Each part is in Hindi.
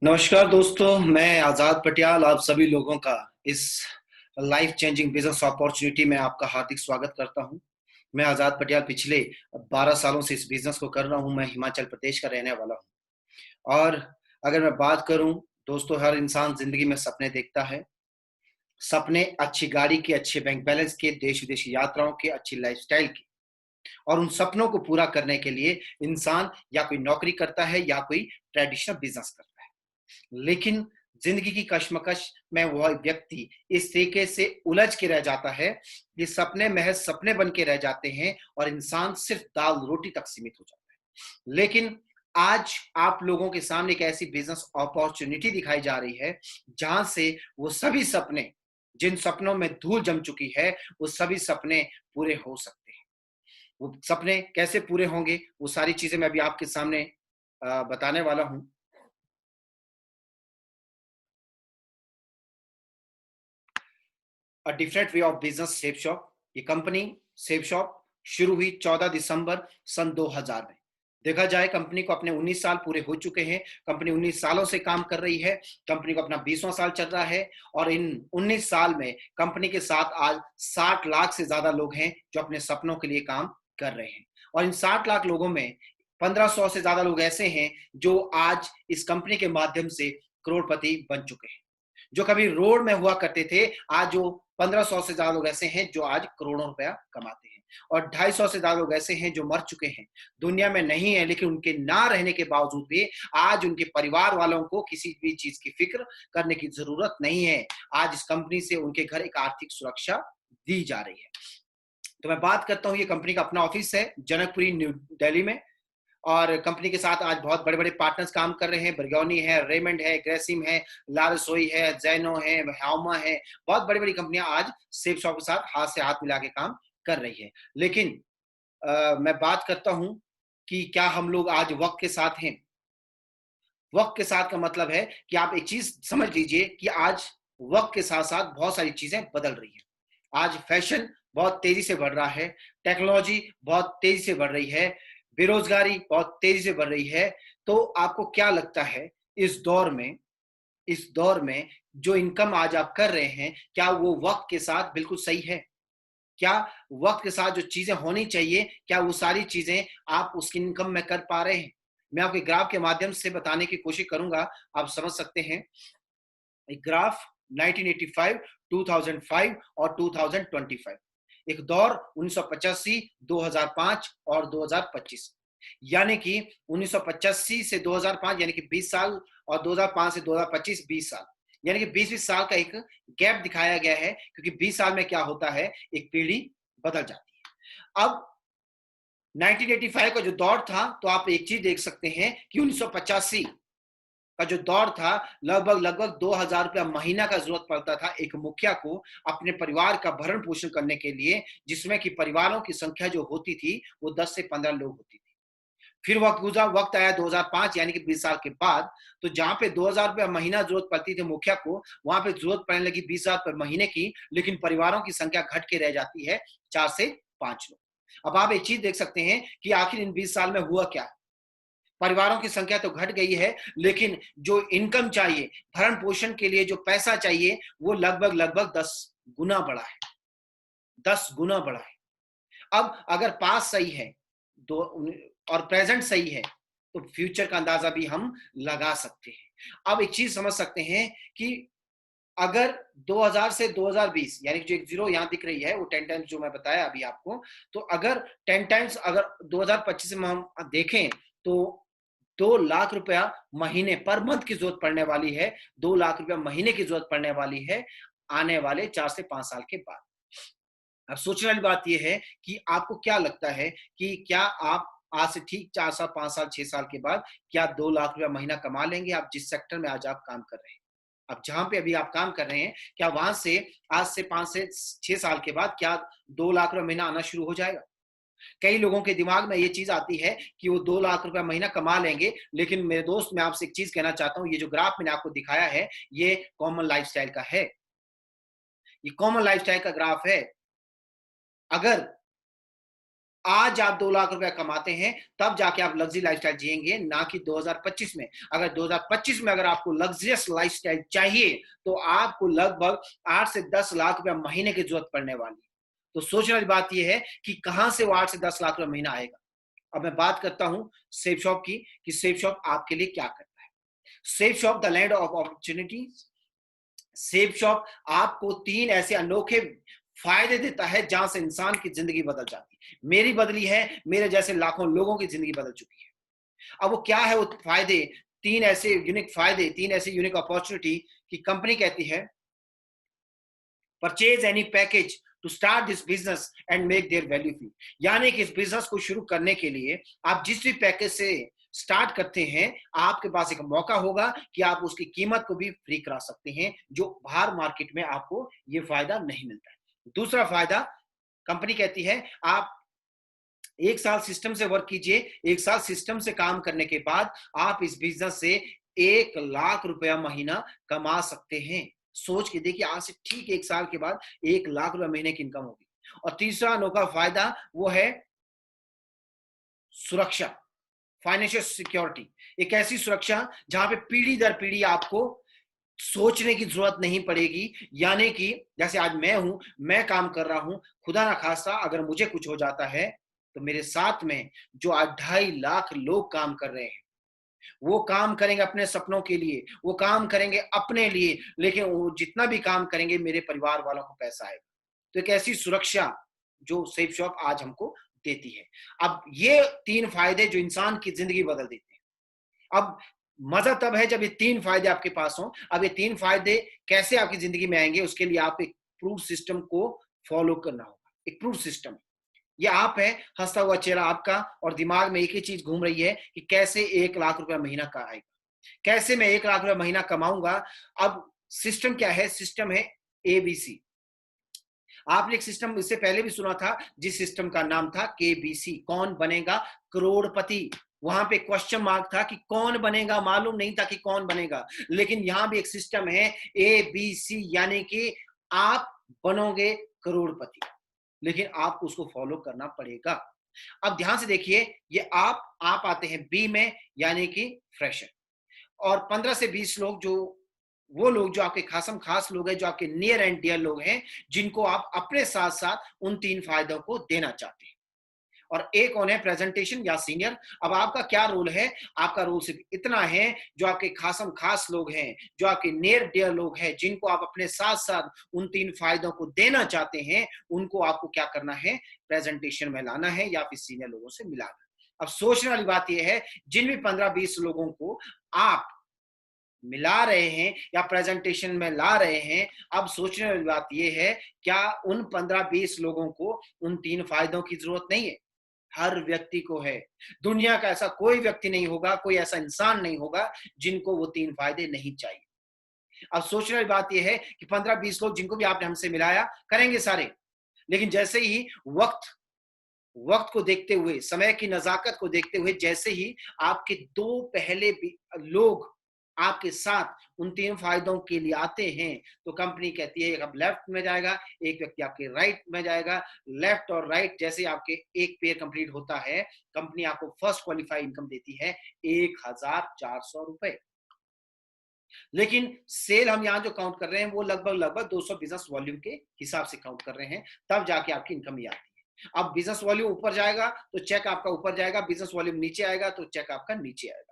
नमस्कार दोस्तों, मैं आजाद पटियाल आप सभी लोगों का इस लाइफ चेंजिंग बिजनेस अपॉर्चुनिटी में आपका हार्दिक स्वागत करता हूं। मैं आजाद पटियाल पिछले 12 सालों से इस बिजनेस को कर रहा हूं। मैं हिमाचल प्रदेश का रहने वाला हूं और अगर मैं बात करूं दोस्तों, हर इंसान जिंदगी में सपने देखता है। सपने अच्छी गाड़ी के, अच्छे बैंक बैलेंस के, देश विदेशी यात्राओं के, अच्छी लाइफस्टाइल के। और उन सपनों को पूरा करने के लिए इंसान या कोई नौकरी करता है या कोई ट्रेडिशनल बिजनेस करता है। लेकिन जिंदगी की कश्मकश में वह व्यक्ति इस तरीके से उलझ के रह जाता है कि सपने महज सपने बन के रह जाते हैं और इंसान सिर्फ दाल रोटी तक सीमित हो जाता है। लेकिन आज आप लोगों के सामने एक ऐसी बिजनेस अपॉर्चुनिटी दिखाई जा रही है जहां से वो सभी सपने, जिन सपनों में धूल जम चुकी है, वो सभी सपने पूरे हो सकते हैं। वो सपने कैसे पूरे होंगे, वो सारी चीजें मैं अभी आपके सामने बताने वाला हूं। A different way of business safe shop. ये कंपनी सेफ शॉप शुरू हुई 14 दिसंबर सन 2000 में। देखा जाए कंपनी को अपने 19 साल पूरे हो चुके हैं। कंपनी 19 सालों से काम कर रही है। कंपनी को अपना 20वां साल चल रहा है और इन 19 साल में कंपनी के साथ आज 60 लाख से ज्यादा लोग हैं जो अपने सपनों के लिए काम कर रहे हैं। और इन 60 लाख लोगों में 1500 से ज्यादा लोग ऐसे हैं जो आज इस कंपनी के माध्यम से करोड़पति बन चुके हैं। जो कभी रोड में हुआ करते थे, आज जो 1500 से ज्यादा लोग ऐसे हैं जो आज करोड़ों रुपया कमाते हैं। और 250 से ज्यादा लोग ऐसे हैं जो मर चुके हैं, दुनिया में नहीं है, लेकिन उनके ना रहने के बावजूद भी आज उनके परिवार वालों को किसी भी चीज की फिक्र करने की जरूरत नहीं है। आज इस कंपनी से उनके घर एक आर्थिक सुरक्षा दी जा रही है। तो मैं बात करता हूँ, ये कंपनी का अपना ऑफिस है जनकपुरी, न्यू दिल्ली में। और कंपनी के साथ आज बहुत बड़े बड़े पार्टनर्स काम कर रहे हैं। बरगौनी है, रेमंड है, ग्रेसिम है, लारसोई है, जैनो है, हाउमा है। बहुत बड़ी बड़ी कंपनियां आज सेफ शॉप के साथ हाथ से हाथ मिला के काम कर रही है। लेकिन मैं बात करता हूं कि क्या हम लोग आज वक्त के साथ हैं। वक्त के साथ का मतलब है कि आप एक चीज समझ लीजिए कि आज वक्त के साथ साथ बहुत सारी चीजें बदल रही हैं। आज फैशन बहुत तेजी से बढ़ रहा है, टेक्नोलॉजी बहुत तेजी से बढ़ रही है, बेरोजगारी बहुत तेजी से बढ़ रही है। तो आपको क्या लगता है, इस दौर में जो इनकम आज आप कर रहे हैं, क्या वो वक्त के साथ बिल्कुल सही है? क्या वक्त के साथ जो चीजें होनी चाहिए, क्या वो सारी चीजें आप उसकी इनकम में कर पा रहे हैं? मैं आपके ग्राफ के माध्यम से बताने की कोशिश करूंगा, आप समझ सकते हैं। एक ग्राफ 1985, 2005 और 2025। एक दौर 1985, 2005 और 2025। यानी कि 1985 से 2005 यानी कि 20 साल, और 2005 से 2025 20 साल, यानी कि 20-20 साल का एक गैप दिखाया गया है। क्योंकि 20 साल में क्या होता है, एक पीढ़ी बदल जाती है। अब 1985 का जो दौर था, तो आप एक चीज देख सकते हैं कि 1985 का जो दौर था, लगभग लगभग 2000 रुपया महीना का जरूरत पड़ता था एक मुखिया को अपने परिवार का भरण पोषण करने के लिए, जिसमें कि परिवारों की संख्या जो होती थी वो 10 से 15 लोग होती थी। फिर वक्त आया 2005 यानी कि 20 साल के बाद। तो जहां पे 2000 रुपया महीना जरूरत पड़ती थी मुखिया को, वहां पे जरूरत पड़ने लगी 20,000 रुपये महीने की। लेकिन परिवारों की संख्या घट के रह जाती है 4 से 5 लोग। अब आप एक चीज देख सकते हैं कि आखिर इन 20 साल में हुआ क्या। परिवारों की संख्या तो घट गई है, लेकिन जो इनकम चाहिए, भरण पोषण के लिए जो पैसा चाहिए, वो लगभग लगभग 10 गुना बढ़ा है। 10 गुना बढ़ा है। अब अगर पास सही है दो और प्रेजेंट सही है, तो फ्यूचर का अंदाजा भी हम लगा सकते हैं। अब एक चीज समझ सकते हैं कि अगर 2000 से 2020 यानी कि जो एक जीरो यहां दिख रही है वो 10 टाइम्स जो मैं बताया अभी आपको, तो अगर 10 टाइम्स अगर 2025 में हम देखें, तो 2 लाख रुपया महीने पर मंथ की जरूरत पड़ने वाली है। 2 लाख रुपया महीने की जरूरत पड़ने वाली है आने वाले 4 से 5 साल के बाद। अब सोचने वाली बात यह है कि आपको क्या लगता है कि क्या आप आज से ठीक 4 साल, 5 साल, 6 साल के बाद क्या 2 लाख रुपया महीना कमा लेंगे, आप जिस सेक्टर में आज आप काम कर रहे हैं। अब जहां पे अभी आप काम कर रहे हैं, क्या वहां से आज से 5 से 6 साल के बाद क्या 2 लाख रुपया महीना आना शुरू हो जाएगा? कई लोगों के दिमाग में ये चीज आती है कि वो 2 लाख रुपया महीना कमा लेंगे। लेकिन मेरे दोस्त, मैं आपसे एक चीज कहना चाहता हूँ, ये जो ग्राफ मैंने आपको दिखाया है, ये कॉमन लाइफस्टाइल का है। ये कॉमन लाइफस्टाइल का ग्राफ है। अगर आज आप 2 लाख रुपया कमाते हैं, तब जाके आप लग्ज़री लाइफ़स्टाइल जिएँगे, ना कि 2025 में। अगर 2025 में अगर आपको लग्ज़रियस लाइफ़स्टाइल चाहिए, तो आपको लगभग 8 से 10 लाख रुपया महीने की ज़रूरत पड़ने वाली है। तो सोचने वाली बात ये है कि कहाँ से वो 8 से 10 लाख रुपया महीना आएगा? अब मैं बात करता हूँ सेफ शॉप की, कि सेफ शॉप आपके लिए क्या करता है। Safe shop the land of opportunities. Safe shop आपको 3 ऐसे अनोखे फायदे देता है जहां से इंसान की जिंदगी बदल जाती है। मेरी बदली है, मेरे जैसे लाखों लोगों की जिंदगी बदल चुकी है। अब वो क्या है वो फायदे? 3 ऐसे यूनिक फायदे, 3 ऐसे यूनिक अपॉर्चुनिटी कि कंपनी कहती है, purchase any package to start this business and make their value free. यानी कि इस बिजनेस को शुरू करने के लिए आप जिस भी पैकेज से स्टार्ट करते हैं, आपके पास एक मौका होगा कि आप उसकी कीमत को भी फ्री करा सकते हैं, जो बाहर मार्केट में आपको ये फायदा नहीं मिलता है। दूसरा फायदा, कंपनी कहती है आप 1 साल सिस्टम से वर्क कीजिए, 1 साल सिस्टम से काम करने के बाद आप इस बिजनेस से 1 लाख रुपया महीना कमा सकते हैं। सोच के देखिए, आज से ठीक 1 साल के बाद 1 लाख रुपया महीने की इनकम होगी। और तीसरा अनोखा फायदा वो है सुरक्षा, फाइनेंशियल सिक्योरिटी। एक ऐसी सुरक्षा जहां पे पीढ़ी दर पीढ़ी आपको सोचने की जरूरत नहीं पड़ेगी। यानी कि जैसे आज मैं हूं, मैं काम कर रहा हूं, खुदा ना खास्ता अगर मुझे कुछ हो जाता है, तो मेरे साथ में जो आज 2.5 लाख लोग काम कर रहे हैं, वो काम करेंगे अपने सपनों के लिए, वो काम करेंगे अपने लिए, लेकिन वो जितना भी काम करेंगे, मेरे परिवार वालों को पैसा आएगा। तो एक ऐसी सुरक्षा जो सेफ शॉप आज हमको देती है। अब ये 3 फायदे जो इंसान की जिंदगी बदल देते हैं। अब मजा तब है जब ये 3 फायदे आपके पास हों। अब ये 3 फायदे कैसे आपकी जिंदगी में आएंगे, उसके लिए आप एक प्रूफ सिस्टम को फॉलो करना होगा। एक प्रूफ सिस्टम, ये आप है, हंसता हुआ चेहरा आपका, और दिमाग में एक ही चीज घूम रही है कि कैसे 1 लाख रुपया महीना का आएगा, कैसे मैं 1 लाख रुपया महीना कमाऊंगा। अब सिस्टम क्या है? सिस्टम है एबीसी। आपने एक सिस्टम इससे पहले भी सुना था, जिस सिस्टम का नाम था केबीसी, कौन बनेगा करोड़पति। वहां पे क्वेश्चन मार्क था कि कौन बनेगा, मालूम नहीं था कि कौन बनेगा। लेकिन यहां भी एक सिस्टम है ए बी सी, यानी कि आप बनोगे करोड़पति, लेकिन आपको उसको फॉलो करना पड़ेगा। अब ध्यान से देखिए, ये आप आते हैं बी में, यानी कि फ्रेशर। और 15 से 20 लोग, जो वो लोग जो आपके खासम खास लोग हैं, जो आपके नियर एंड डियर लोग हैं, जिनको आप अपने साथ साथ उन 3 फायदों को देना चाहते हैं। और एक कौन है? प्रेजेंटेशन या सीनियर। अब आपका क्या रोल है? आपका रोल सिर्फ इतना है, जो आपके खासम खास लोग हैं, जो आपके नियर डियर लोग हैं, जिनको आप अपने साथ साथ उन 3 फायदों को देना चाहते हैं, उनको आपको क्या करना है? प्रेजेंटेशन में लाना है या फिर सीनियर लोगों से मिलाना। अब सोचने वाली बात यह है, जिन भी 15-20 लोगों को आप मिला रहे हैं या प्रेजेंटेशन में ला रहे हैं, अब सोचने वाली बात यह है, क्या उन 15-20 लोगों को उन 3 फायदों की जरूरत नहीं है? हर व्यक्ति को है। दुनिया का ऐसा कोई व्यक्ति नहीं होगा, कोई ऐसा इंसान नहीं होगा जिनको वो 3 फायदे नहीं चाहिए। अब सोचने वाली बात यह है कि 15-20 लोग जिनको भी आपने हमसे मिलाया, करेंगे सारे, लेकिन जैसे ही वक्त वक्त को देखते हुए, समय की नजाकत को देखते हुए, जैसे ही आपके 2 पहले भी लोग आपके साथ उन 3 फायदों के लिए आते हैं, तो कंपनी कहती है एक अब लेफ्ट में जाएगा, एक व्यक्ति आपके राइट में जाएगा। लेफ्ट और राइट जैसे आपके एक पेयर कंप्लीट होता है, कंपनी आपको फर्स्ट क्वालिफाई इनकम देती है 1,400 रुपए। लेकिन सेल हम यहाँ जो काउंट कर रहे हैं, वो लगभग लगभग 200 बिजनेस वॉल्यूम के हिसाब से काउंट कर रहे हैं, तब जाके आपकी इनकम ही आती है। अब बिजनेस वॉल्यूम ऊपर जाएगा तो चेक आपका ऊपर जाएगा, बिजनेस वॉल्यूम नीचे आएगा तो चेक आपका नीचे आएगा।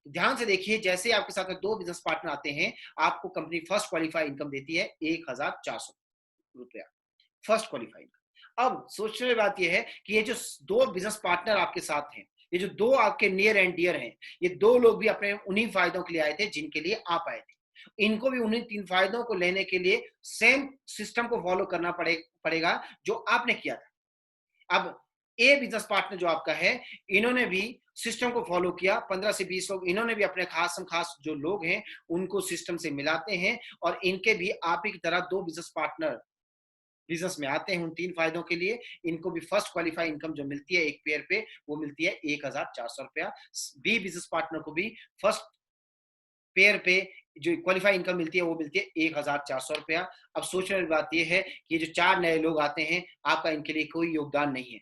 तो ध्यान से देखिए, जैसे आपके साथ में 2 बिजनेस पार्टनर आते हैं, आपको कंपनी फर्स्ट क्वालिफाई इनकम देती है 1,400 रुपया, फर्स्ट क्वालिफाई। अब सोचने की बात यह है कि ये जो 2 बिजनेस पार्टनर आपके साथ हैं, ये जो 2 आपके नियर एंड डियर हैं, ये 2 लोग भी अपने उन्हीं फायदों के लिए आए थे जिनके लिए आप आए थे। इनको भी उन्हीं 3 फायदों को लेने के लिए सेम सिस्टम को फॉलो करना पड़ेगा जो आपने किया था। अब ए बिजनेस पार्टनर जो आपका है, इन्होंने भी सिस्टम को फॉलो किया। 15 से 20 लोग, इन्होंने भी अपने खास जो लोग हैं उनको सिस्टम से मिलाते हैं, और इनके भी आप ही की तरह 2 बिजनेस पार्टनर बिजनेस में आते हैं उन 3 फायदों के लिए। इनको भी फर्स्ट क्वालिफाई इनकम जो मिलती है एक पेयर पे, वो मिलती है 1,400 रुपया। बी बिजनेस पार्टनर को भी फर्स्ट पेयर पे जो क्वालिफाई इनकम मिलती है, वो मिलती है 1,400 रुपया। अब सोचने वाली बात यह है कि ये जो 4 नए लोग आते हैं, आपका इनके लिए कोई योगदान नहीं है।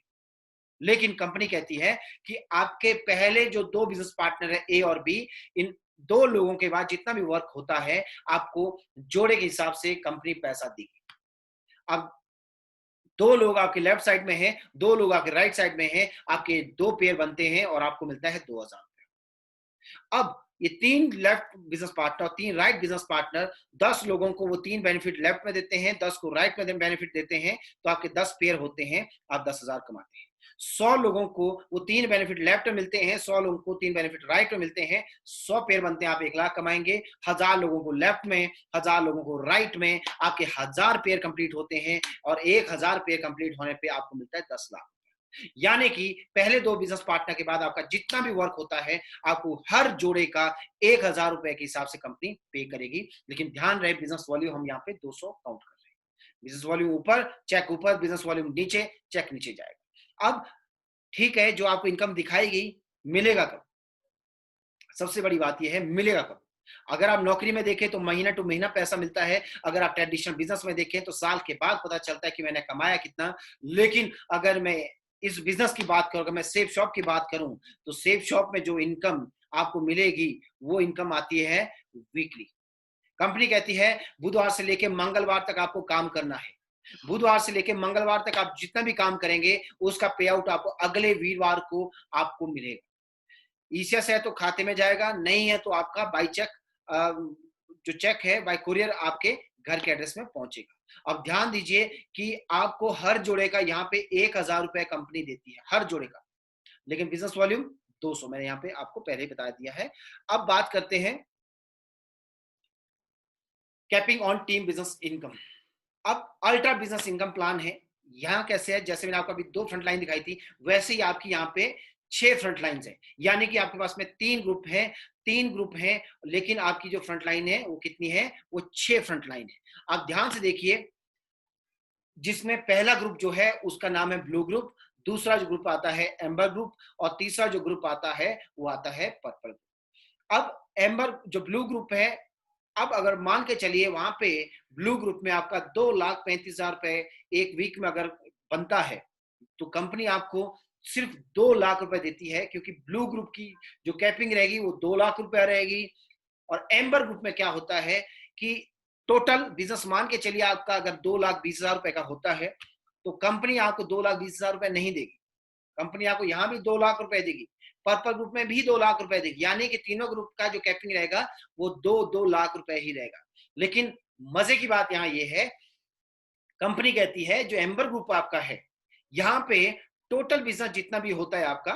लेकिन कंपनी कहती है कि आपके पहले जो दो बिजनेस पार्टनर है ए और बी, इन दो लोगों के बाद जितना भी वर्क होता है आपको जोड़े के हिसाब से कंपनी पैसा देगी। अब दो लोग आपके लेफ्ट साइड में हैं, दो लोग आपके राइट साइड में हैं, आपके दो पेयर बनते हैं और आपको मिलता है 2000। अब ये तीन लेफ्ट बिजनेस पार्टनर, तीन राइट बिजनेस पार्टनर 10 लोगों को वो तीन बेनिफिट लेफ्ट में देते हैं, 10 को राइट में बेनिफिट देते हैं, तो आपके 10 पेयर होते हैं, आप 10,000 कमाते हैं। 100 लोगों को वो तीन बेनिफिट लेफ्ट में मिलते हैं, 100 लोगों को तीन बेनिफिट राइट में मिलते हैं, 100 पेयर बनते हैं, आप 1 लाख कमाएंगे। 1000 लोगों को लेफ्ट में, 1000 लोगों को राइट में, आपके 1000 पेयर कंप्लीट होते हैं और 1000 पेयर कंप्लीट होने पे आपको मिलता है 10 लाख। यानी कि पहले दो बिजनेस पार्टनर के बाद आपका जितना भी वर्क होता है आपको हर जोड़े का 1000 रुपए के हिसाब से कंपनी पे करेगी। लेकिन ध्यान रहे बिजनेस वॉल्यूम हम यहाँ पे 200 काउंट कर रहे हैं। बिजनेस वॉल्यूम ऊपर चेक ऊपर, बिजनेस वॉल्यूम नीचे चेक नीचे जाएगा। अब ठीक है, जो आपको इनकम दिखाई गई मिलेगा कब? सबसे बड़ी बात यह है मिलेगा कब? अगर आप नौकरी में देखें तो महीना टू महीना पैसा मिलता है, अगर आप ट्रेडिशनल बिजनेस में देखें तो साल के बाद पता चलता है कि मैंने कमाया कितना। लेकिन अगर मैं इस बिजनेस की बात करूं, अगर मैं सेफ शॉप की बात करूं, तो सेफ शॉप में जो इनकम आपको मिलेगी वो इनकम आती है वीकली। कंपनी कहती है बुधवार से लेकर मंगलवार तक आपको काम करना है, बुधवार से लेकर मंगलवार तक आप जितना भी काम करेंगे उसका पे आउट आपको अगले वीरवार को आपको मिलेगा। ईसीएस है तो खाते में जाएगा, नहीं है तो आपका बाई चेक, जो चेक है बाई कुरियर आपके घर के एड्रेस में पहुंचेगा। अब ध्यान दीजिए कि आपको हर जोड़े का यहाँ पे 1000 रुपए कंपनी देती है हर जोड़े का, लेकिन बिजनेस वॉल्यूम 200 मैंने यहाँ पे आपको पहले ही बता दिया है। अब बात करते हैं capping on team business income. अब अल्ट्रा बिजनेस इनकम प्लान है। यहां कैसे है, जैसे मैंने आपको अभी 2 फ्रंट लाइन दिखाई थी वैसे ही आपकी यहाँ पे 6 फ्रंट लाइन है, यानी कि आपके पास में 3 ग्रुप है लेकिन आपकी जो फ्रंट लाइन है वो कितनी है, वो 6 फ्रंट लाइन है। आप ध्यान से देखिए, जिसमें पहला ग्रुप जो है उसका नाम है ब्लू ग्रुप, दूसरा जो ग्रुप आता है एम्बर ग्रुप और तीसरा जो ग्रुप आता है वो आता है पर्पल ग्रुप। अब एम्बर जो ब्लू ग्रुप है, अब अगर मान के चलिए वहां पे ब्लू ग्रुप में आपका 2,35,000 रुपए एक वीक में अगर बनता है तो कंपनी आपको सिर्फ 2 लाख रुपए देती है, क्योंकि ब्लू ग्रुप की जो कैपिंग रहेगी वो 2 लाख रुपया रहेगी। और एम्बर ग्रुप में क्या होता है कि टोटल बिजनेस मान के चलिए आपका अगर 2,20,000 रुपए का होता है तो कंपनी आपको 2,20,000 रुपए नहीं देगी, कंपनी आपको यहां भी 2 लाख रुपए देगी, पर्पल ग्रुप में भी 2 लाख रुपए देगी, यानी कि तीनों ग्रुप का जो कैपिंग रहेगा वो 2-2 लाख रुपए ही रहेगा। लेकिन मजे की बात यहाँ ये है, कंपनी कहती है जो एम्बर ग्रुप आपका है यहाँ पे टोटल बिजनेस जितना भी होता है आपका,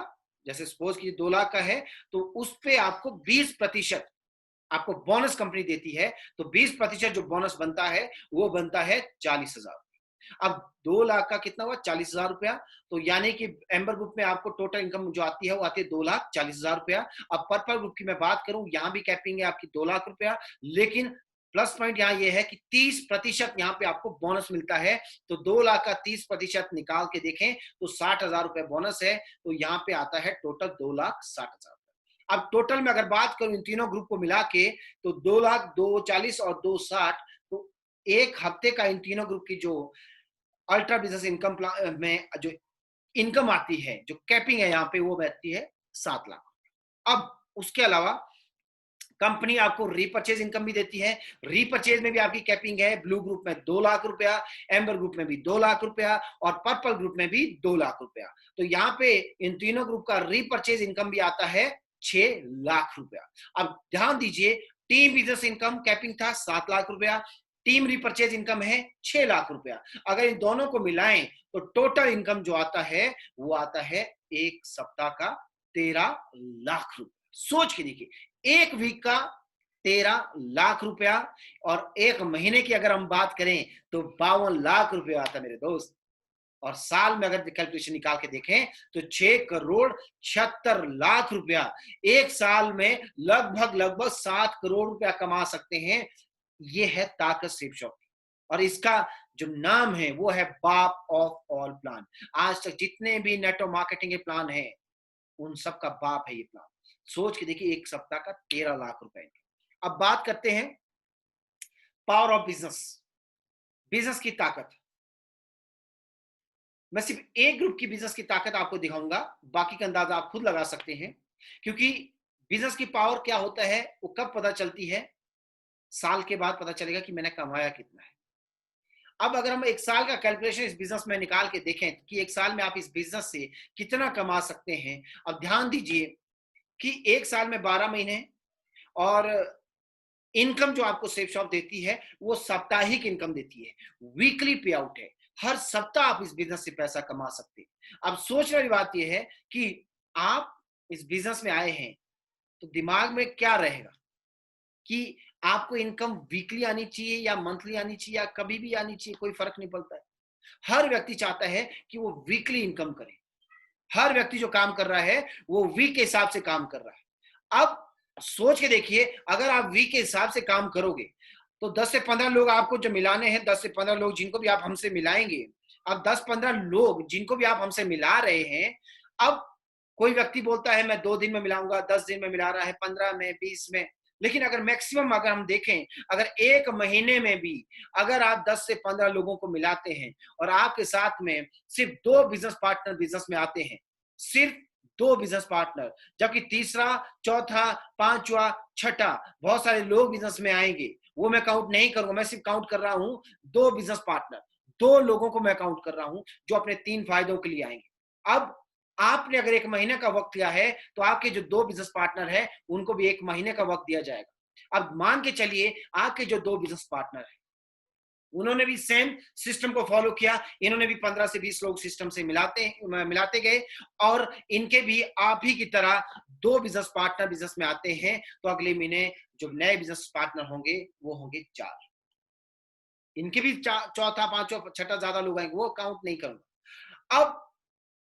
जैसे सपोज की 2 लाख का है तो उस पे आपको 20% आपको बोनस कंपनी देती है, तो 20% जो बोनस बनता है वो बनता है 40,000। अब 2 लाख का कितना हुआ, 40,000 रुपया, तो यानी कि एम्बर ग्रुप में आपको टोटल इनकम जो आती है वो आती है 2,40,000 रुपया। अब पर्पल ग्रुप की मैं बात करूं, यहां भी कैपिंग है आपकी 2 लाख रुपया, लेकिन प्लस पॉइंट यहाँ ये है कि 30% यहाँ पे आपको बोनस मिलता है। तो 2 लाख का 30% निकाल के देखें तो 60,000 रुपए बोनस है, तो यहाँ पे आता है टोटल 2,60,000। अब टोटल में अगर बात करूं इन तीनों ग्रुप को मिला के तो 2 लाख, 240 और 260, तो एक हफ्ते का इन तीनों ग्रुप की जो अल्ट्रा बिजनेस इनकम प्लान में जो इनकम आती है, जो कैपिंग है यहाँ पे वो बैठती है 7 लाख। अब उसके अलावा कंपनी आपको रीपर्चेज इनकम भी देती है, रीपर्चेज में भी आपकी कैपिंग है, ब्लू ग्रुप में 2 लाख रुपया, एम्बर ग्रुप में भी 2 लाख रुपया और पर्पल ग्रुप में भी 2 लाख रुपया। तो यहाँ पे इन तीनों ग्रुप का रीपर्चेज इनकम भी आता है 6 लाख रुपया। अब ध्यान दीजिए, टीम बिजनेस इनकम कैपिंग था 7 लाख रुपया, टीम रीपर्चेज इनकम है 6 लाख रुपया। अगर इन दोनों को मिलाएं तो टोटल इनकम जो आता है वो आता है एक सप्ताह का 13 लाख रुपया। सोच के देखिए, एक वीक का 13 लाख रुपया और एक महीने की अगर हम बात करें तो 52 लाख रुपया आता है मेरे दोस्त। और साल में अगर कैलकुलेशन निकाल के देखें तो 6 करोड़ 76 लाख रुपया एक साल में लगभग लगभग 7 करोड़ रुपया कमा सकते हैं। ये है ताकत सेफ शॉप की, और इसका जो नाम है वो है बाप ऑफ ऑल प्लान। आज तक जितने भी नेटवर्क मार्केटिंग के प्लान हैं उन सब का बाप है ये प्लान। सोच के देखिए, एक सप्ताह का 13 लाख रुपए। अब बात करते हैं पावर ऑफ बिजनेस, बिजनेस की ताकत। मैं सिर्फ एक ग्रुप की बिजनेस की ताकत आपको दिखाऊंगा, बाकी का अंदाजा आप खुद लगा सकते हैं। क्योंकि बिजनेस की पावर क्या होता है वो कब पता चलती है? साल के बाद पता चलेगा कि मैंने कमाया कितना है। अब अगर हम एक साल का कैलकुलेशन इस बिजनेस में निकाल के देखें कि एक साल में आप इस बिजनेस से कितना कमा सकते हैं। अब ध्यान दीजिए कि एक साल में 12 महीने, और इनकम जो आपको सेफ शॉप देती है वो साप्ताहिक इनकम देती है, वीकली पे आउट है। हर सप्ताह आप इस बिजनेस से पैसा कमा सकते हैं। अब सोचने वाली बात यह है कि आप इस बिजनेस में आए हैं तो दिमाग में क्या रहेगा कि आपको इनकम वीकली आनी चाहिए या मंथली आनी चाहिए या कभी भी आनी चाहिए, कोई फर्क नहीं पड़ता है। हर व्यक्ति चाहता है कि वो वीकली इनकम करे। हर व्यक्ति जो काम कर रहा है वो वीक के हिसाब से काम कर रहा है। अब सोच के देखिए, अगर आप वीक के हिसाब से काम करोगे तो 10 से 15 लोग आपको जो मिलाने हैं, 10 से 15 लोग जिनको भी आप हमसे मिलाएंगे, अब 10-15 लोग जिनको भी आप हमसे मिला रहे हैं, अब कोई व्यक्ति बोलता है मैं 2 दिन में मिलाऊंगा, 10 दिन में मिला रहा है, 15 में, 20 में। लेकिन अगर मैक्सिमम अगर हम देखें, अगर एक महीने में भी अगर आप 10 से 15 लोगों को मिलाते हैं और आपके साथ में सिर्फ 2 बिजनेस पार्टनर बिजनेस में आते हैं, सिर्फ 2 बिजनेस पार्टनर, जबकि तीसरा, चौथा, पांचवा, छठा बहुत सारे लोग बिजनेस में आएंगे, वो मैं काउंट नहीं करूंगा। मैं सिर्फ काउंट कर रहा हूं 2 बिजनेस पार्टनर, 2 लोगों को मैं काउंट कर रहा हूं जो अपने 3 फायदों के लिए आएंगे। अब आपने अगर 1 महीने का वक्त लिया है तो आपके जो 2 बिजनेस पार्टनर है उनको भी 1 महीने का वक्त दिया जाएगा। अब मान के चलिए आपके जो 2 बिजनेस पार्टनर है उन्होंने भी सेम सिस्टम को फॉलो किया, इन्होंने भी 15 से 20 लोग सिस्टम से मिलाते गए, और इनके भी आप ही की तरह 2 बिजनेस पार्टनर बिजनेस में आते हैं, तो अगले महीने जो नए बिजनेस पार्टनर होंगे वो होंगे 4। इनके भी चौथा, पांचवा, छठा ज्यादा लोग आएंगे, वो काउंट नहीं करूंगा। अब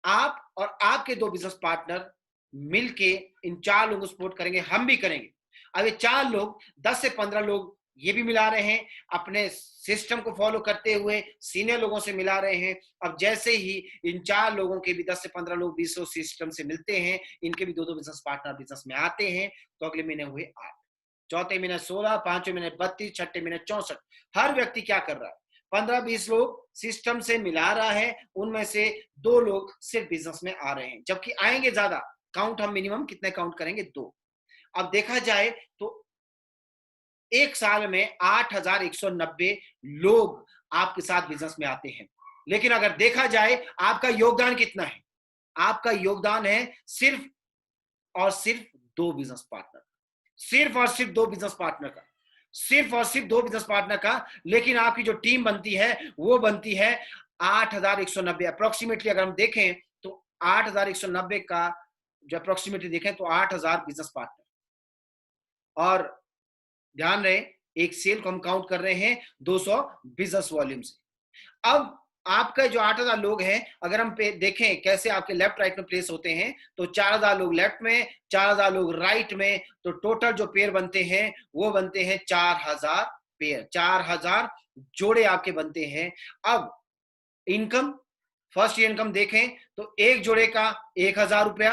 आप और आपके 2 बिजनेस पार्टनर मिलके इन 4 लोगों को सपोर्ट करेंगे, हम भी करेंगे। अब ये 4 लोग, 10 से 15 लोग ये भी मिला रहे हैं, अपने सिस्टम को फॉलो करते हुए सीनियर लोगों से मिला रहे हैं। अब जैसे ही इन 4 लोगों के भी 10 से 15 लोग 20 सिस्टम से मिलते हैं, इनके भी 2-2 बिजनेस पार्टनर बिजनेस में आते हैं, तो अगले महीने हुए 8, चौथे महीने 16, पांचवें महीने 32, छठे महीने 64। हर व्यक्ति क्या कर रहा है? 15-20 लोग सिस्टम से मिला रहा है, उनमें से 2 लोग सिर्फ बिजनेस में आ रहे हैं, जबकि आएंगे ज्यादा। काउंट हम मिनिमम कितने काउंट करेंगे? 2। अब देखा जाए तो एक साल में 8,190 लोग आपके साथ बिजनेस में आते हैं। लेकिन अगर देखा जाए आपका योगदान कितना है? आपका योगदान है सिर्फ और सिर्फ 2 बिजनेस पार्टनर, सिर्फ और सिर्फ 2 बिजनेस पार्टनर का, सिर्फ और सिर्फ 2 बिजनेस पार्टनर का। लेकिन आपकी जो टीम बनती है वो बनती है 8,190। अप्रोक्सीमेटली अगर हम देखें तो 8,190 का जो अप्रोक्सीमेटली देखें तो 8,000 बिजनेस पार्टनर। और ध्यान रहे, एक सेल को हम काउंट कर रहे हैं 200 बिजनेस वॉल्यूम से। अब आपका जो 8,000 लोग हैं, अगर हम देखें कैसे आपके लेफ्ट राइट में प्लेस होते हैं, तो 4,000 लोग लेफ्ट में, 4,000 लोग राइट में, तो टोटल जो पेयर बनते हैं वो बनते हैं 4,000 पेयर, 4,000 जोड़े आपके बनते हैं। अब इनकम, फर्स्ट ईयर इनकम देखें तो एक जोड़े का 1,000 रुपया,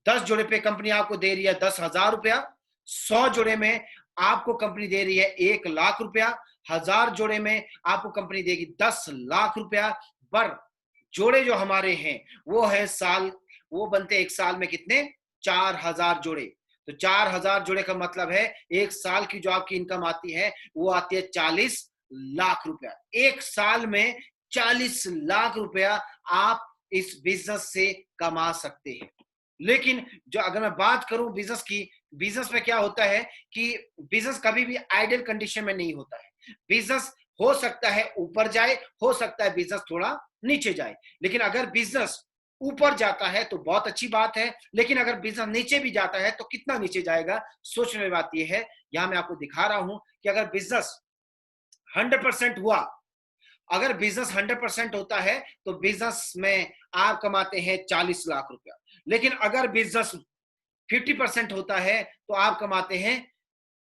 10 जोड़े पे कंपनी आपको दे रही है 10,000 रुपया, 100 जोड़े में आपको कंपनी दे रही है 1,00,000 रुपया, 1,000 जोड़े में आपको कंपनी देगी 10 लाख रुपया। पर जोड़े जो हमारे हैं वो है साल, वो बनते एक साल में कितने? 4,000 जोड़े। तो 4,000 जोड़े का मतलब है एक साल की जो आपकी इनकम आती है वो आती है 40 लाख रुपया। एक साल में 40 लाख रुपया आप इस बिजनेस से कमा सकते हैं। लेकिन जो अगर मैं बात करूं बिजनेस की, बिजनेस में क्या होता है कि बिजनेस कभी भी आइडल कंडीशन में नहीं होता है। बिजनेस हो सकता है ऊपर जाए, हो सकता है बिजनेस थोड़ा नीचे जाए। लेकिन अगर बिजनेस ऊपर जाता है तो बहुत अच्छी बात है, लेकिन अगर बिजनेस नीचे भी जाता है तो कितना नीचे जाएगा? सोचने वाली बात यह है, यहां मैं आपको दिखा रहा हूं कि अगर बिजनेस 100% हुआ, अगर बिजनेस 100% होता है तो बिजनेस में आप कमाते हैं 40 लाख रुपया। लेकिन अगर बिजनेस 50% होता है तो आप कमाते हैं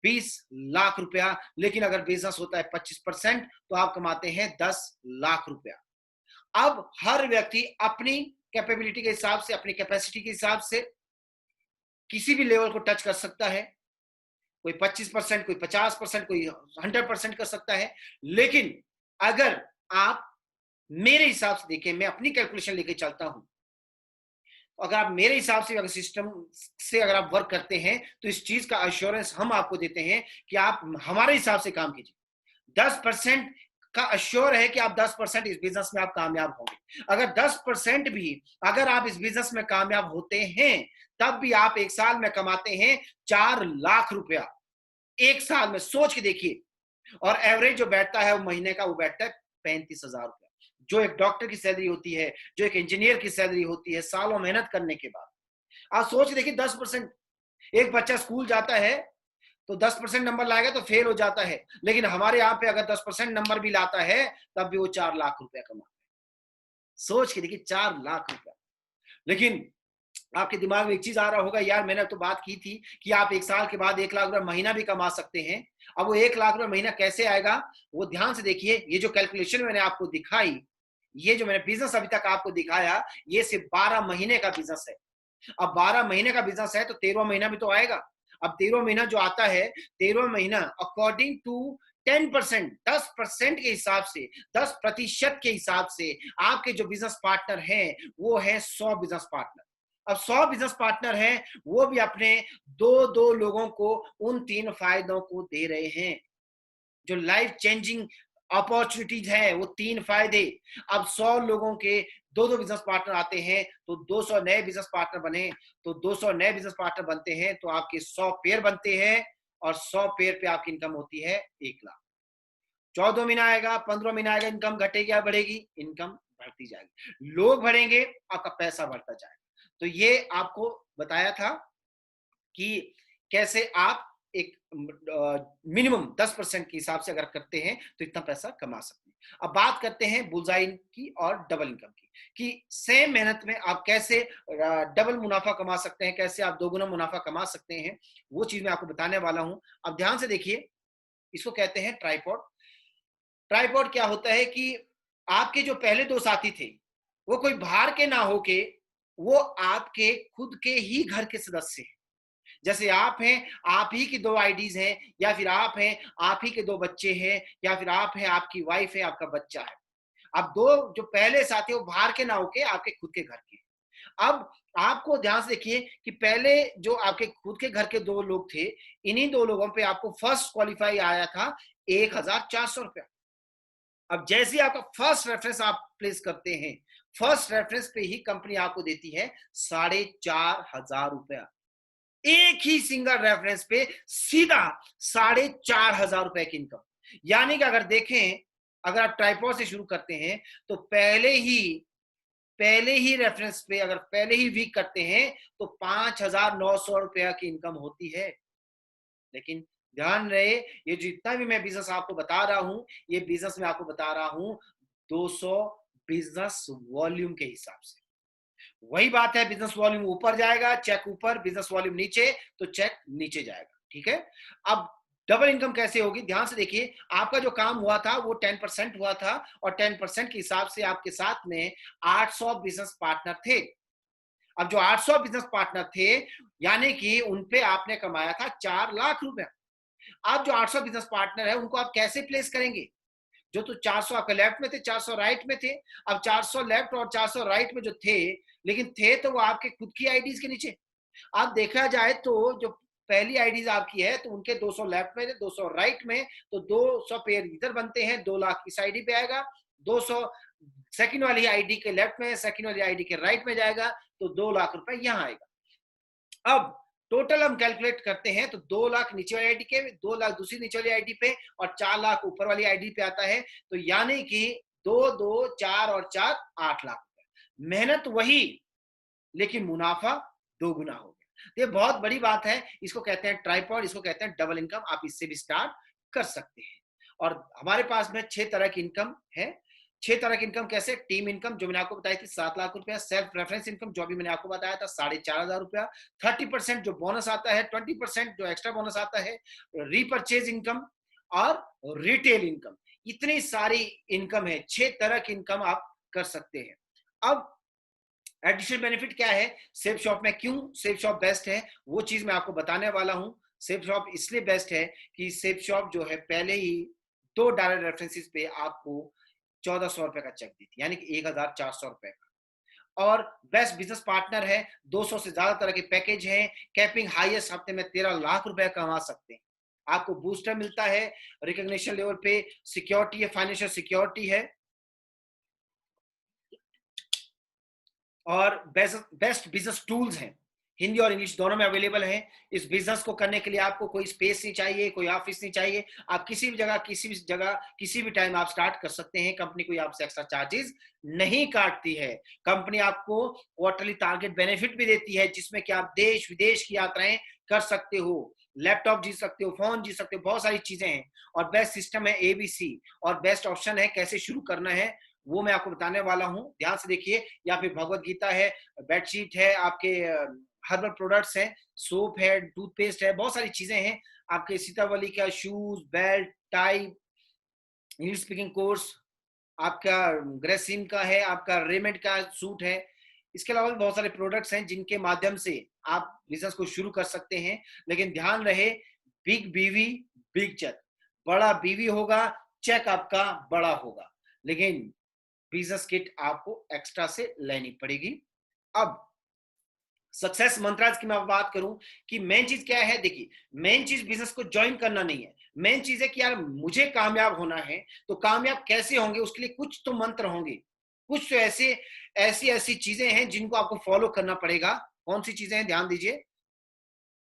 20 लाख रुपया। लेकिन अगर बिजनेस होता है 25% तो आप कमाते हैं 10 लाख रुपया। अब हर व्यक्ति अपनी कैपेबिलिटी के हिसाब से, अपनी कैपेसिटी के हिसाब से किसी भी लेवल को टच कर सकता है। कोई 25%, कोई 50%, कोई 100% कर सकता है। लेकिन अगर आप मेरे हिसाब से देखिए, मैं अपनी कैलकुलेशन लेके चलता हूं। अगर आप मेरे हिसाब से अगर सिस्टम से अगर आप वर्क करते हैं तो इस चीज का अश्योरेंस हम आपको देते हैं कि आप हमारे हिसाब से काम कीजिए। 10% का अश्योर है कि आप 10% इस बिजनेस में आप कामयाब होंगे। अगर 10% भी अगर आप इस बिजनेस में कामयाब होते हैं, तब भी आप एक साल में कमाते हैं 4 लाख रुपया। एक साल में सोच के देखिए। और एवरेज जो बैठता है वो महीने का वो बैठता है 35,000 रुपया, जो एक डॉक्टर की सैलरी होती है, जो एक इंजीनियर की सैलरी होती है सालों मेहनत करने के बाद। आप सोच देखिए 10%। एक बच्चा स्कूल जाता है तो 10% नंबर लाएगा तो फेल हो जाता है, लेकिन हमारे यहाँ पे अगर 10% नंबर भी लाता है तब भी वो 4 लाख रुपया कमाता है। सोच के देखिए 4 लाख रुपया। लेकिन आपके दिमाग में एक चीज आ रहा होगा, यार मैंने तो बात की थी कि आप एक साल के बाद 1 लाख रुपया महीना भी कमा सकते हैं। अब वो 1 लाख रुपया महीना कैसे आएगा? वो ध्यान से देखिए, ये जो कैलकुलेशन मैंने आपको दिखाई, ये जो मैंने बिजनेस अभी तक आपको दिखाया, ये सिर्फ 12 महीने का बिजनेस है। अब 12 महीने का बिजनेस है तो 13वां महीना भी तो आएगा। अब 13वां महीना जो आता है, 13वां महीना अकॉर्डिंग टू 10%, 10% के हिसाब से, 10% के हिसाब से आपके जो बिजनेस पार्टनर हैं वो है 100 बिजनेस पार्टनर। अब 100 बिजनेस पार्टनर हैं, वो भी अपने दो दो लोगों को उन 3 फायदों को दे रहे हैं जो लाइफ चेंजिंग अपॉर्चुनिटीज है, वो 3 फायदे। अब 100 लोगों के दो दो बिजनेस पार्टनर आते हैं तो 200 नए बिजनेस पार्टनर बने, तो 200 नए बिजनेस पार्टनर बनते हैं तो आपके 100 पेयर बनते हैं, और 100 पेयर पे आपकी इनकम होती है 1 लाख। 14 महीना आएगा, 15 महीना आएगा, इनकम घटेगी या बढ़ेगी? इनकम बढ़ती जाएगी, लोग बढ़ेंगे, आपका पैसा बढ़ता जाएगा। तो ये आपको बताया था कि कैसे आप एक मिनिमम 10% के हिसाब से अगर करते हैं तो इतना पैसा कमा सकते हैं। अब बात करते हैं बुलजाई की और डबल इनकम की, कि सेम मेहनत में आप कैसे डबल मुनाफा कमा सकते हैं, कैसे आप दोगुना मुनाफा कमा सकते हैं, वो चीज मैं आपको बताने वाला हूं। अब ध्यान से देखिए, इसको कहते हैं ट्राइपॉड। ट्राइपॉड क्या होता है कि आपके जो पहले 2 साथी थे वो कोई बाहर के ना होके, वो आपके खुद के ही घर के सदस्य हैं। जैसे आप हैं, आप ही की 2 आईडीज हैं, या फिर आप हैं, आप ही के 2 बच्चे हैं, या फिर आप हैं, आपकी वाइफ है, आपका बच्चा है। अब दो जो पहले साथी वो बाहर के ना होके आपके खुद के घर के। अब आपको ध्यान से देखिए कि पहले जो आपके खुद के घर के 2 लोग थे, इन्हीं 2 लोगों पे आपको फर्स्ट क्वालिफाई आया था 1,400 रुपया। अब जैसे आपका फर्स्ट रेफरेंस आप प्लेस करते हैं, फर्स्ट रेफरेंस पे ही कंपनी आपको देती है 4,500 रुपया। एक ही सिंगल रेफरेंस पे सीधा 4,500 रुपए की इनकम। यानी कि अगर देखें, अगर आप ट्राइपॉड से शुरू करते हैं तो पहले ही रेफरेंस पे अगर पहले ही वीक करते हैं तो 5,900 रुपया की इनकम होती है। लेकिन ध्यान रहे, ये जितना भी मैं बिजनेस आपको बता रहा हूं, ये बिजनेस में आपको बता रहा हूं 200 बिजनेस वॉल्यूम के हिसाब से। वही बात है, बिजनेस वॉल्यूम ऊपर जाएगा चेक ऊपर, बिजनेस वॉल्यूम नीचे तो चेक नीचे जाएगा। ठीक है। अब डबल इनकम कैसे होगी? ध्यान से देखिए, आपका जो काम हुआ था वो 10% हुआ था, और 10% के हिसाब से आपके साथ में 800 बिजनेस पार्टनर थे। अब जो 800 बिजनेस पार्टनर थे, यानी कि उनपे आपने कमाया था 4 लाख रुपया। अब जो 800 बिजनेस पार्टनर है उनको आप कैसे प्लेस करेंगे? जो तो 400 आपके लेफ्ट में थे, 400 राइट में थे। अब 400 लेफ्ट और 400 राइट में जो थे, लेकिन थे तो वो आपके खुद की आईडीज के नीचे। अब देखा जाए तो जो पहली आईडीज आपकी है तो उनके 200 लेफ्ट में, 200 राइट में, तो 200 पेयर इधर बनते हैं, 2 लाख इस आईडी पे आएगा। 200 सेकंड वाली आईडी के लेफ्ट में, सेकंड वाली आईडी के राइट में जाएगा, तो 2 लाख रुपए यहां आएगा। अब टोटल हम कैलकुलेट करते हैं तो 2 लाख नीचे वाली आईडी के, 2 लाख दूसरी नीचे वाली आईडी पे, और 4 लाख ऊपर वाली आईडी पे आता है। तो यानी कि 2, 2, 4 और 4 8 लाख रुपए। मेहनत वही, लेकिन मुनाफा 2 गुना हो गया। तो ये बहुत बड़ी बात है। इसको कहते हैं ट्राइपॉड, इसको कहते हैं डबल इनकम। आप इससे भी स्टार्ट कर सकते हैं। और हमारे पास में 6 तरह की इनकम है। 6 तरह की इनकम कैसे? टीम इनकम जो मैंने आपको बताई थी 7 लाख रुपया, सेल्फ रेफरेंस इनकम जो अभी मैंने आपको बताया था 4,500 रुपया, 30% जो बोनस आता है, 20% जो एक्स्ट्रा बोनस आता है, रीपर्चेज इनकम और रिटेल इनकम। इतनी सारी इनकम है, 6 तरह की इनकम आप कर सकते हैं। अब एडिशनल बेनिफिट क्या है? सेफ शॉप में क्यों सेफ शॉप बेस्ट है, वो चीज मैं आपको बताने वाला हूं। सेफ शॉप इसलिए बेस्ट है कि सेफ शॉप जो है पहले ही 2 डायरेक्ट रेफरेंसेस पे आपको 1400 रुपए का चेक देती है, यानी कि 1400 रुपए का। और बेस्ट बिजनेस पार्टनर है, 200 से ज्यादा तरह के पैकेज हैं, कैपिंग हाईएस्ट हफ्ते में 13 लाख रुपए कमा सकते हैं। आपको बूस्टर मिलता है, रिकॉग्निशन लेवल पे सिक्योरिटी है, फाइनेंशियल सिक्योरिटी है, और बेस्ट बिजनेस टूल्स हैं, हिंदी और इंग्लिश दोनों में अवेलेबल है। इस बिजनेस को करने के लिए आपको कोई स्पेस नहीं चाहिए, कोई ऑफिस नहीं चाहिए, आप किसी भी जगह किसी भी टाइम आप स्टार्ट कर सकते हैं। कंपनी कोई आपसे एक्स्ट्रा चार्जेस नहीं काटती है। कंपनी आपको क्वार्टरली टारगेट बेनिफिट भी देती है, जिसमें कि आप देश विदेश की यात्राएं कर सकते हो, लैपटॉप जीत सकते हो, फोन जीत सकते हो, बहुत सारी चीजें हैं। और बेस्ट सिस्टम है एबीसी, और बेस्ट ऑप्शन है कैसे शुरू करना है वो मैं आपको बताने वाला हूं, ध्यान से देखिए। यहाँ पे भगवत गीता है, बेडशीट है, आपके हर्बल प्रोडक्ट्स हैं, सोप है, टूथपेस्ट है, बहुत सारी चीजें हैं। आपके सीतावली का shoes, belt, tie, English speaking course, आपका ग्रेसिम का है, आपका रेमेंड का सूट है। इसके अलावा भी बहुत सारे प्रोडक्ट्स हैं जिनके माध्यम से आप बिजनेस को शुरू कर सकते हैं। लेकिन ध्यान रहे, बिग बीवी बिग चेक, बड़ा बीवी होगा, चेक आपका बड़ा होगा, लेकिन बिजनेस किट आपको एक्स्ट्रा से लेनी पड़ेगी। अब सक्सेस मंत्राज की मैं बात करूं कि मेन चीज क्या है, देखिए मेन चीज बिजनेस को ज्वाइन करना नहीं है, मेन चीज है कि यार मुझे कामयाब होना है, तो कामयाब कैसे होंगे, उसके लिए कुछ तो मंत्र होंगे, कुछ तो ऐसी ऐसी चीजें हैं जिनको आपको फॉलो करना पड़ेगा। कौन सी चीजें हैं, ध्यान दीजिए।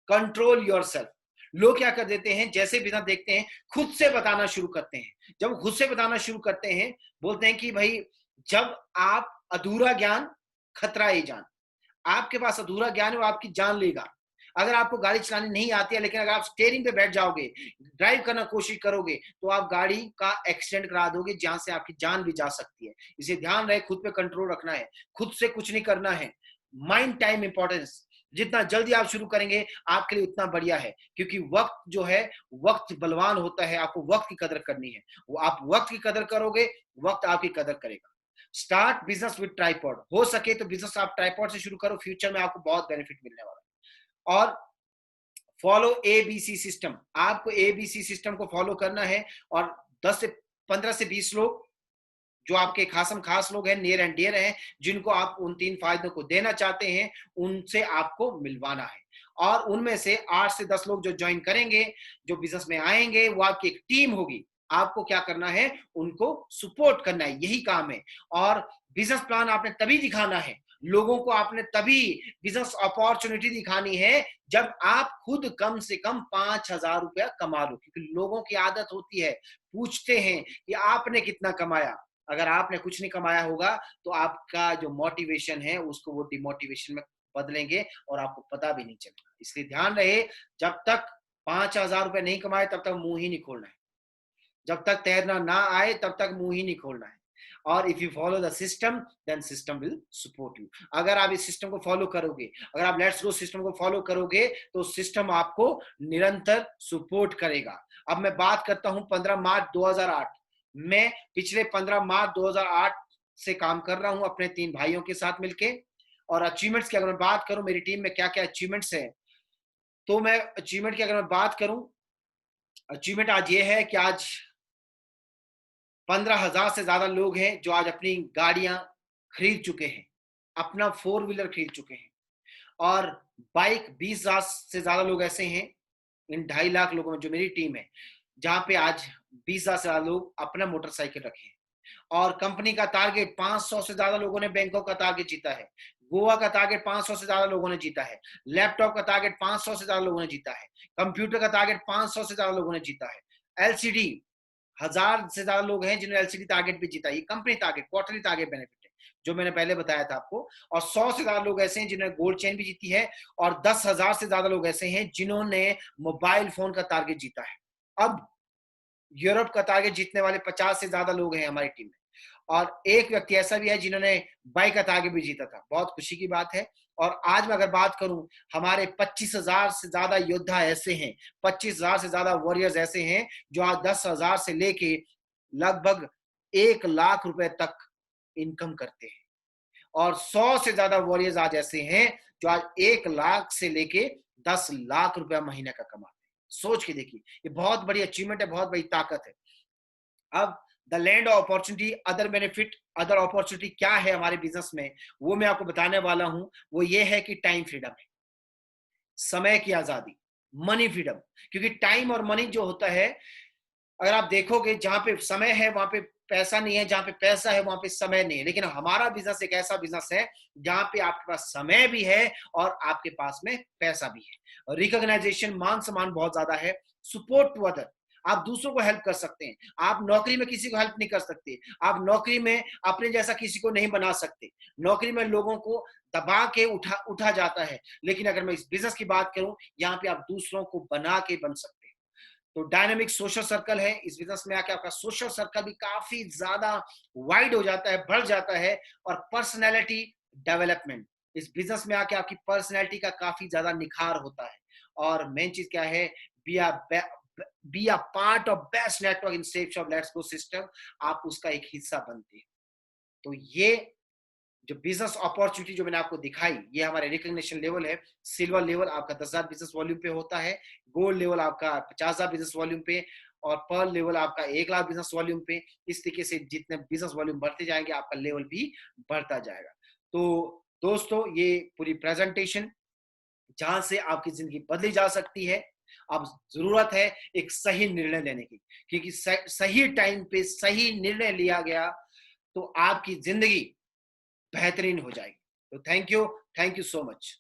Control yourself. लोग क्या कर देते हैं, जैसे बिजनेस देखते हैं खुद से बताना शुरू करते हैं। जब खुद से बताना शुरू करते हैं, बोलते हैं कि भाई जब आप अधूरा ज्ञान खतरा ही जान, आपके पास अधूरा ज्ञान है वो आपकी जान लेगा। अगर आपको गाड़ी चलानी नहीं आती है, लेकिन अगर आप स्टीयरिंग पे बैठ जाओगे, ड्राइव करना कोशिश करोगे, तो आप गाड़ी का एक्सीडेंट करा दोगे, जहां से आपकी जान भी जा सकती है। इसे ध्यान रहे, खुद पे कंट्रोल रखना है, खुद से कुछ नहीं करना है। माइंड टाइम इंपॉर्टेंस, जितना जल्दी आप शुरू करेंगे आपके लिए उतना बढ़िया है, क्योंकि वक्त जो है, वक्त बलवान होता है, आपको वक्त की कदर करनी है। वो आप वक्त की कदर करोगे, वक्त आपकी कदर करेगा। स्टार्ट बिजनेस विद ट्राइपॉड, हो सके तो बिजनेस आप ट्राइपॉड से शुरू करो, फ्यूचर में आपको बहुत बेनिफिट मिलने वाला है। और फॉलो एबीसी सिस्टम, आपको एबीसी सिस्टम को फॉलो करना है, और 10 से 15 से 20 लोग जो आपके खासम खास लोग हैं, नियर एंड डियर हैं, जिनको आप उन 3 फायदों को देना चाहते हैं, उनसे आपको मिलवाना है। और उनमें से 8 से 10 लोग जो ज्वाइन करेंगे, जो बिजनेस में आएंगे, वो आपकी एक टीम होगी। आपको क्या करना है, उनको सपोर्ट करना है, यही काम है। और बिजनेस प्लान आपने तभी दिखाना है, लोगों को आपने तभी बिजनेस अपॉर्चुनिटी दिखानी है, जब आप खुद कम से कम 5,000 रुपया कमा लो। क्योंकि लोगों की आदत होती है, पूछते हैं कि आपने कितना कमाया। अगर आपने कुछ नहीं कमाया होगा, तो आपका जो मोटिवेशन है उसको वो डिमोटिवेशन में बदलेंगे, और आपको पता भी नहीं चलेगा। इसलिए ध्यान रहे, जब तक 5,000 रुपए नहीं कमाए तब तक मुंह ही नहीं खोलना है, जब तक तैरना ना आए तब तक मुंह ही नहीं खोलना है। और if you follow the system, then system will support you. अगर आप इस सिस्टम को फॉलो करोगे, अगर आप लेट्स गो सिस्टम को फॉलो करोगे, तो सिस्टम आपको निरंतर सपोर्ट करेगा। अब मैं बात करता हूं 15 मार्च 2008, मैं पिछले 15 मार्च 2008 से काम कर रहा हूं अपने 3 भाइयों के साथ मिलके। और अचीवमेंट्स की अगर मैं बात करूं, मेरी टीम में क्या क्या अचीवमेंट्स है, तो मैं अचीवमेंट की अगर मैं बात करूं, अचीवमेंट आज ये है कि आज 15,000 से ज्यादा लोग हैं जो आज अपनी गाड़ियां खरीद चुके हैं, अपना 4 व्हीलर खरीद चुके हैं। और बाइक 20,000 से ज्यादा लोग ऐसे हैं इन 2.5 लाख लोगों में जो मेरी टीम है, जहां पे आज 20,000 से ज्यादा लोग अपना मोटरसाइकिल रखे हैं। और कंपनी का टारगेट 500 से ज्यादा लोगों ने बैंकॉक का टारगेट जीता है, गोवा का टारगेट 500 से ज्यादा लोगों ने जीता है, लैपटॉप का टारगेट 500 से ज्यादा लोगों ने जीता है, कंप्यूटर का टारगेट 500 से ज्यादा लोगों ने जीता है, एलसीडी 1,000 से ज्यादा लोग हैं जिन्होंने एलसीडी टारगेट भी जीता। ये company target, quarterly target benefit है, जो मैंने पहले बताया था आपको। और 100 से ज्यादा लोग ऐसे हैं जिन्होंने गोल्ड चेन भी जीती है, और 10,000 से ज्यादा लोग ऐसे हैं जिन्होंने मोबाइल फोन का टारगेट जीता है। अब यूरोप का टारगेट जीतने वाले 50 से ज्यादा लोग हैं हमारी टीम में, और एक व्यक्ति ऐसा भी है जिन्होंने बाइक का टारगेट भी जीता था। बहुत खुशी की बात है। और आज मैं अगर बात करूं, हमारे 25,000 से ज्यादा योद्धा ऐसे हैं, 25,000 से ज्यादा वॉरियर्स ऐसे हैं जो आज 10,000 से लेके लगभग 1 लाख रुपए तक इनकम करते हैं। और 100 से ज्यादा वॉरियर्स आज ऐसे हैं जो आज 1 लाख से लेके 10 लाख रुपया महीने का कमाते हैं। सोच के देखिए, ये बहुत बड़ी अचीवमेंट है, बहुत बड़ी ताकत है। अब the land of opportunity, other benefit, other opportunity क्या है हमारे बिजनेस में, वो मैं आपको बताने वाला हूं। वो ये है कि टाइम फ्रीडम है, समय की आजादी, मनी फ्रीडम। क्योंकि टाइम और मनी जो होता है, अगर आप देखोगे जहां पे समय है वहां पे पैसा नहीं है, जहां पे पैसा है वहां पे समय नहीं है। लेकिन हमारा बिजनेस एक ऐसा बिजनेस है जहां पे आपके पास समय भी है और आपके पास में पैसा भी है। रिकॉग्नाइजेशन, मान सम्मान बहुत ज्यादा है। सपोर्ट टू अदर, आप दूसरों को हेल्प कर सकते हैं। आप नौकरी में किसी को हेल्प नहीं कर सकते, आप नौकरी में अपने जैसा किसी को नहीं बना सकते। नौकरी में लोगों को दबा के उठा उठा जाता है, लेकिन अगर मैं इस बिजनेस की बात करूं, यहाँ पे आप दूसरों को बना के बन सकते हैं। तो डायनामिक सोशल सर्कल है, इस बिजनेस में आके आपका सोशल सर्कल भी काफी ज्यादा वाइड हो जाता है, बढ़ जाता है। और पर्सनैलिटी डेवलपमेंट, इस बिजनेस में आके आपकी पर्सनैलिटी का काफी ज्यादा निखार होता है। और मेन चीज क्या है, be a part of best network in safe shop let's go system, आप उसका एक हिस्सा बनते हैं। तो ये जो बिजनेस अपॉर्चुनिटी जो मैंने आपको दिखाई, ये हमारे रिकॉग्निशन लेवल है। सिल्वर लेवल आपका 10,000 बिजनेस वॉल्यूम पे होता है, गोल्ड लेवल आपका 50,000 बिजनेस वॉल्यूम पे, और पर्ल लेवल आपका 1,00,000 बिजनेस वॉल्यूम पे। इस तरीके से जितने बिजनेस वॉल्यूम बढ़ते जाएंगे, आपका लेवल भी बढ़ता जाएगा। तो दोस्तों, ये पूरी प्रेजेंटेशन जहां से आपकी जिंदगी बदली जा सकती है। अब जरूरत है एक सही निर्णय लेने की, क्योंकि सही टाइम पे सही निर्णय लिया गया तो आपकी जिंदगी बेहतरीन हो जाएगी। तो थैंक यू सो मच।